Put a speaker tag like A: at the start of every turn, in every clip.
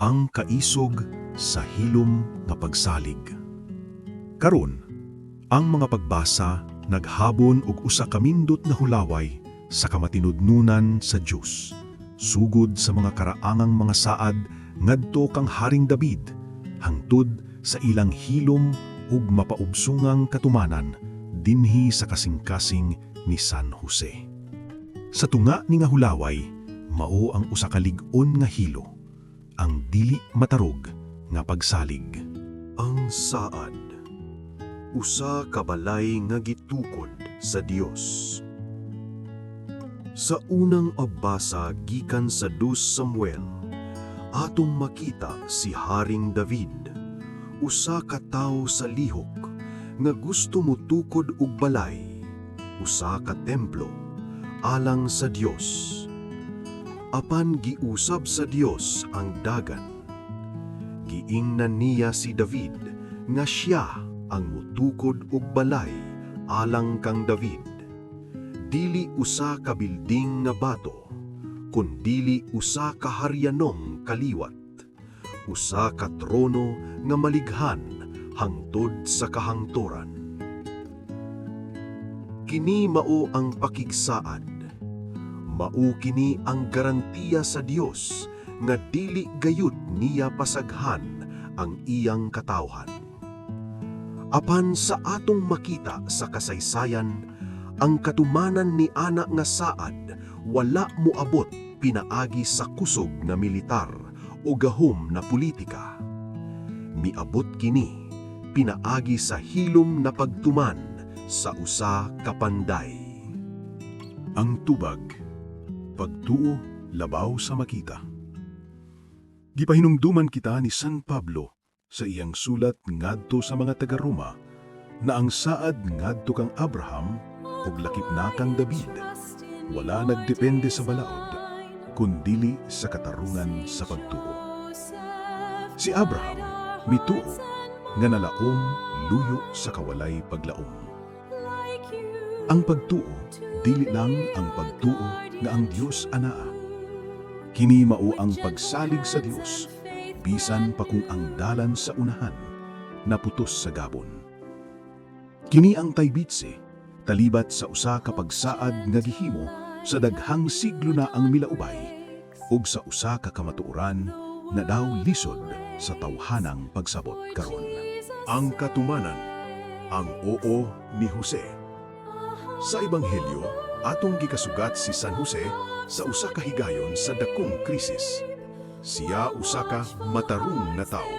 A: ang kaisog sa hilom nga pagsalig. Karon, ang mga pagbasa naghabon og usa ka mindot nga hulaway sa kamatinudnunan sa Dios, sugod sa mga karaangang mga saad ngadto kang Haring David, hangtod sa ilang hilom ug mapaubsungang katumanan dinhi sa kasing-kasing ni San Jose. Sa tunga ni nga hulaway, mao ang usa ka lig-on nga hilo, ang dili matarog nga pagsalig.
B: Ang saad, usa ka balay nga gitukod sa Dios. Sa unang abbasa gikan sa 2 Samuel, atong makita si Haring David, usa ka tawo sa lihok nga gusto motukod og balay, usa ka templo alang sa Dios. Apan giusab sa Dios ang dagan, giingnan niya si David nga siya ang mutukod og balay alang kang David. Dili usa ka bilding nga bato, kundili usa ka haryanong kaliwat, usa ka trono nga malighan hangtod sa kahangturan. Kini mao ang pakigsaad, mao kini ang garantiya sa Dios nga dili gayud niya pasaghan ang iyang katawhan. Apan sa atong makita sa kasaysayan, ang katumanan ni ana nga saad wala moabot pinaagi sa kusog na militar o gahom na politika. Miabot kini pinaagi sa hilom na pagtuman sa usa ka panday.
A: Ang tubag, pagtuo labaw sa makita. Gipahinumduman kita ni San Pablo sa iyang sulat ngadto sa mga taga-Roma na ang saad ngadto kang Abraham ug lakip na kang David wala nagdepende sa balaod kundili sa katarungan sa pagtuo. Si Abraham mituo nga nalaom luyo sa kawalay paglaom. Ang pagtuo dili lang ang pagtuo nga ang Dios anaa. Kini mao ang pagsalig sa Dios bisan pa kung ang dalan sa unahan naputos sa gabon. Kini ang taybitse talibat sa usa ka pagsaad nga gihimo sa daghang siglo na ang milaubay ug sa usa ka kamatuoran na daw lisod sa tawhanang pagsabot karon. Ang katumanan, ang oo ni Jose. Sa Ebanghelyo, atong gikasugat si San Jose sa usa ka higayon sa dakong krisis. Siya usa ka matarong na tawo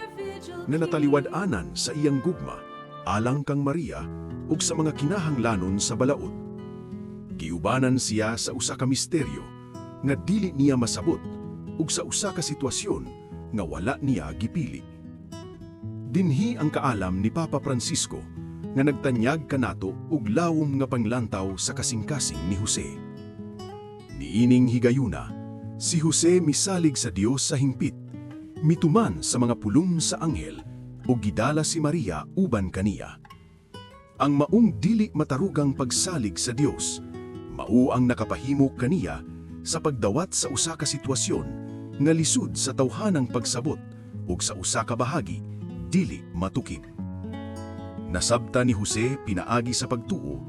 A: nga nataliwad-anan sa iyang gugma alang kang Maria ug sa mga kinahanglanon sa balaod. Giubanan siya sa usa ka misteryo nga dili niya masabot ug sa usa ka sitwasyon nga wala niya gipili. Dinhi ang kaalam ni Papa Francisco nga nagtanyag kanato og lawom nga panglantaw sa kasing-kasing ni Jose. Niining higayuna, si Jose misalig sa Dios sa hingpit, mituman sa mga pulong sa anghel ug gidala si Maria uban kaniya. Ang maong dili matarugang pagsalig sa Dios, mao ang nakapahimo kaniya sa pagdawat sa usa ka sitwasyon nga lisud sa tawhanang pagsabot ug sa usa ka bahagi dili matukib. Nasabta ni Jose pinaagi sa pagtuo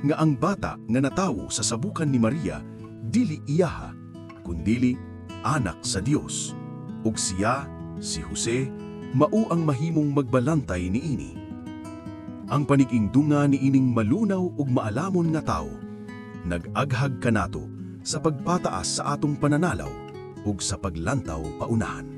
A: nga ang bata nga natawo sa sabukan ni Maria dili iyaha kundili anak sa Dios ug siya, si Jose, mao ang mahimong magbalantay niini. Ang panig-ingdunga niining malunaw ug maalamon nga tawo nag-aghag kanato sa pagpataas sa atong pananalaw ug sa paglantaw paunahan.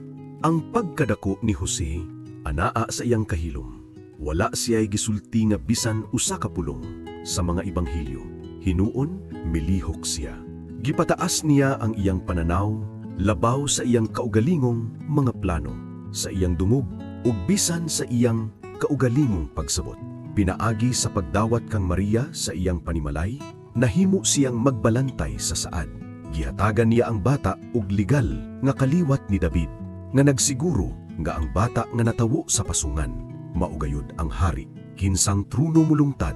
A: Ang pagkadako ni Jose anaa sa iyang kahilom. Wala siya'y gisulti nga bisan usa ka pulong sa mga ebanghelyo. Hinuon, milihok siya. Gipataas niya ang iyang pananaw labaw sa iyang kaugalingong mga plano, sa iyang dungog ug bisan sa iyang kaugalingong pagsabot. Pinaagi sa pagdawat kang Maria sa iyang panimalay, nahimo siyang magbalantay sa saad. Gihatagan niya ang bata og legal nga kaliwat ni David, nga nagsiguro nga ang bata nga natawo sa pasungan, maugayod ang hari, kinsang truno mulungtad,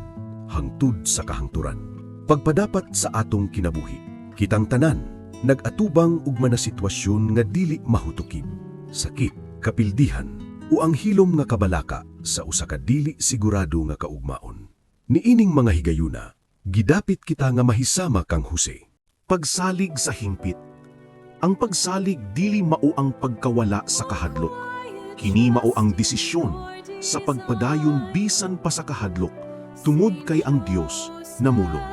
A: hangtud sa kahangturan. Pagpadapat sa atong kinabuhi, kitang tanan, nag-atubang og mga sitwasyon nga dili mahutukib.
B: sakit, kapildihan, o ang hilom nga kabalaka sa usa ka dili sigurado nga kaugmaon. Niining mga higayuna, gidapit kita nga mahisama kang Jose. Pagsalig sa hingpit. Ang pagsalig dili mao ang pagkawala sa kahadlok. Kini mao ang desisyon sa pagpadayon bisan pa sa kahadlok tungod kay ang Dios namulong.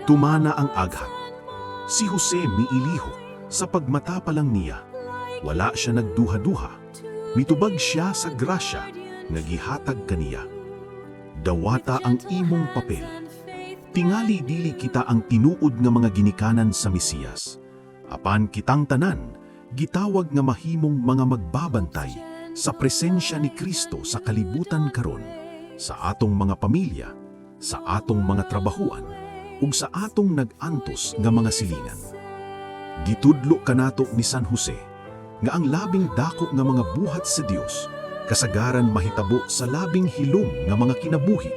B: Tumana ang aghat. Si Jose miilihok sa pagmata pa lang niya. Wala siya nagduha-duha. Mitubag siya sa grasya nga gihatag kaniya. Dawata ang imong papel. Tingali dili kita ang tinuod nga mga ginikanan sa Mesiyas. Apan kitang tanan, gitawag nga mahimong mga magbabantay sa presensya ni Kristo sa kalibutan karon, sa atong mga pamilya, sa atong mga trabahuan, ug sa atong nag-antos nga mga silingan. Gitudlo kanato ni San Jose nga ang labing dako nga mga buhat sa Dios kasagaran mahitabo sa labing hilom nga mga kinabuhi.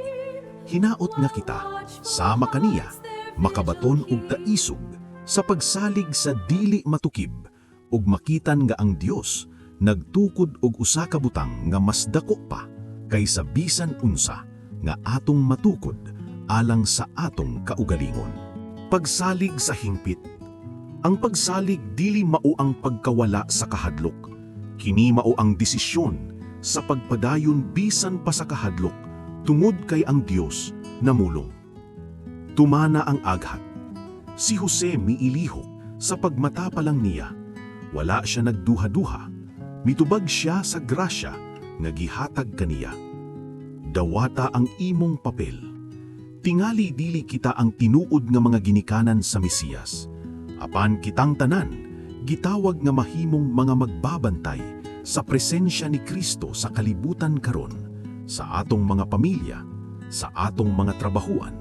B: Hinaot nga kita, sama kaniya, makabaton ug taisog sa pagsalig sa dili matukib ug makitan nga ang Dios nagtukod og usa ka butang nga mas dako pa kaysa bisan unsa nga atong matukod alang sa atong kaugalingon. Pagsalig sa hingpit. Ang pagsalig dili mao ang pagkawala sa kahadlok. Kini mao ang desisyon sa pagpadayon bisan pa sa kahadlok tungod kay ang Dios namulong. Tumana ang aghat. Si Jose miilihok sa pagmata pa lang niya. Wala siya nagduha-duha. Mitubag siya sa grasya nga gihatag kaniya. Dawata ang imong papel. Tingali dili kita ang tinuod nga mga ginikanan sa Mesiyas. Apan kitang tanan, gitawag nga mahimong mga magbabantay sa presensya ni Kristo sa kalibutan karon, sa atong mga pamilya, sa atong mga trabahuan,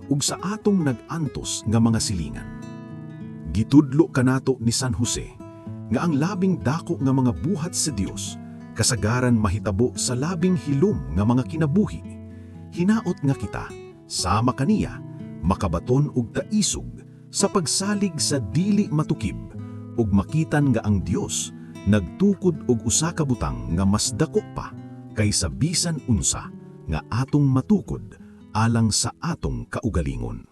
B: ug sa atong nag-antos nga mga silingan. Gitudlo kanato ni San Jose nga ang labing dako nga mga buhat sa Dios kasagaran mahitabo sa labing hilom nga mga kinabuhi. Hinaot nga kita, sama kaniya, makabaton ug taisog sa pagsalig sa dili matukib ug makitan nga ang Dios nagtukod og usa ka butang nga mas dako pa kaysa bisan unsa nga atong matukod alang sa atong kaugalingon.